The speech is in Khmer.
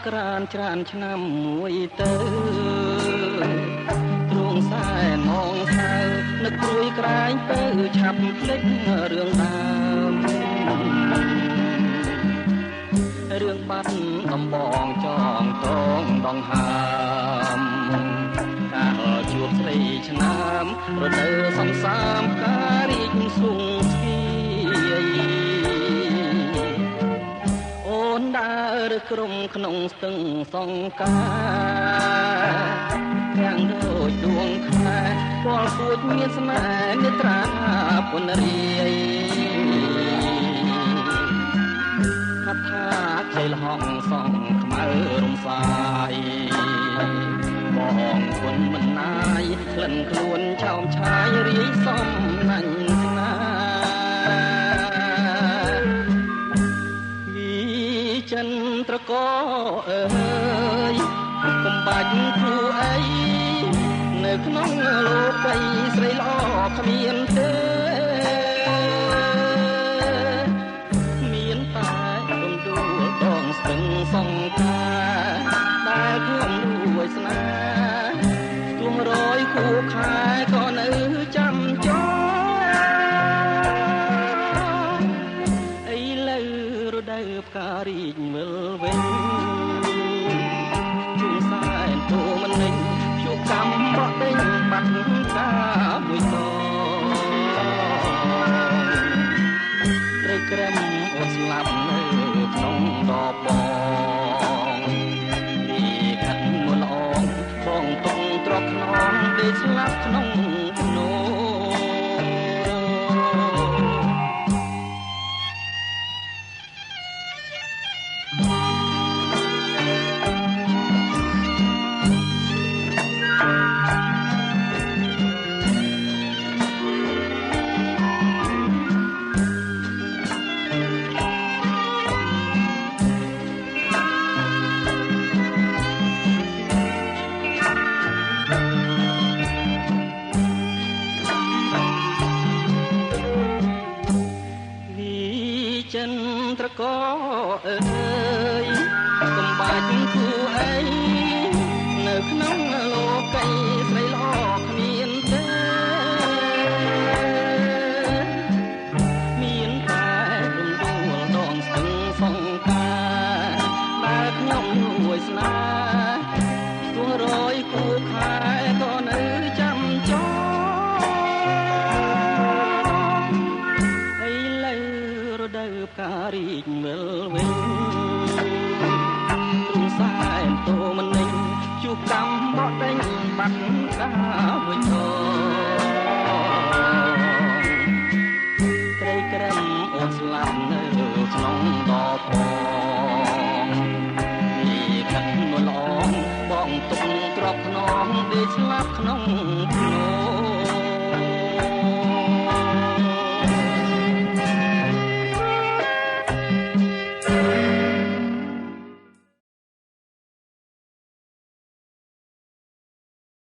ក្រានច្រានឆ្នាំមួយទៅទ្រង់សែនមងសៅនឹកព្រួយក្រែងទៅឆាប់ភ្លេចរឿងដើមរឿងបាត់ដំបងចងតងដងហើមកាលជួបស្រីឆ្នាំរដូវសំសាមការរីកសុងស្គីអូនដើរក្រុមក្នុងស្ទឹងសង្ការទាំងដូចដួងខែពលសួចមានស្នេហ៍នេត្រាពុនរាយថាខ្ចីលហងសងខ្មៅរំសាយបងគុណមិនណាយក្លិនខ្លួនឆោមឆាយរាយសំណាញ់ស្នាវិចិនត្រកអើយកុំបាច់គូអីនៅក្នុងលោកីស្រីល្អគ្មានទេមានតែដុំដួលដងស្ទឹងសង្ការដែលខ្ញុំរួយស្នេហ៍ជួងរយគូខែក៏នៅចាំចោឥឡូវរដូវផ្ការីកវិលវិញជួងសែនទូមិននិញភ្យុកម្មបក់ដេញបាត់កាមួយតត្រីក្រែមអូនស្លាប់នៅក្នុងដបបងពីកាត់មុនអងបងតុងត្រកខ្នងដេកស្លាប់ក្នុងភ្នោចិនត្រកអើយកុំបាច់គូអីនៅក្នុងលោកីស្រីល្អគ្មានទេមានតែរំដួលដងស្ទឹងសង្ការដែលខ្ញុំរួយស្នេហ៍ទួរយគូខែក៏នៅចាំចោឥឡូវរដូវផ្ការីកវិល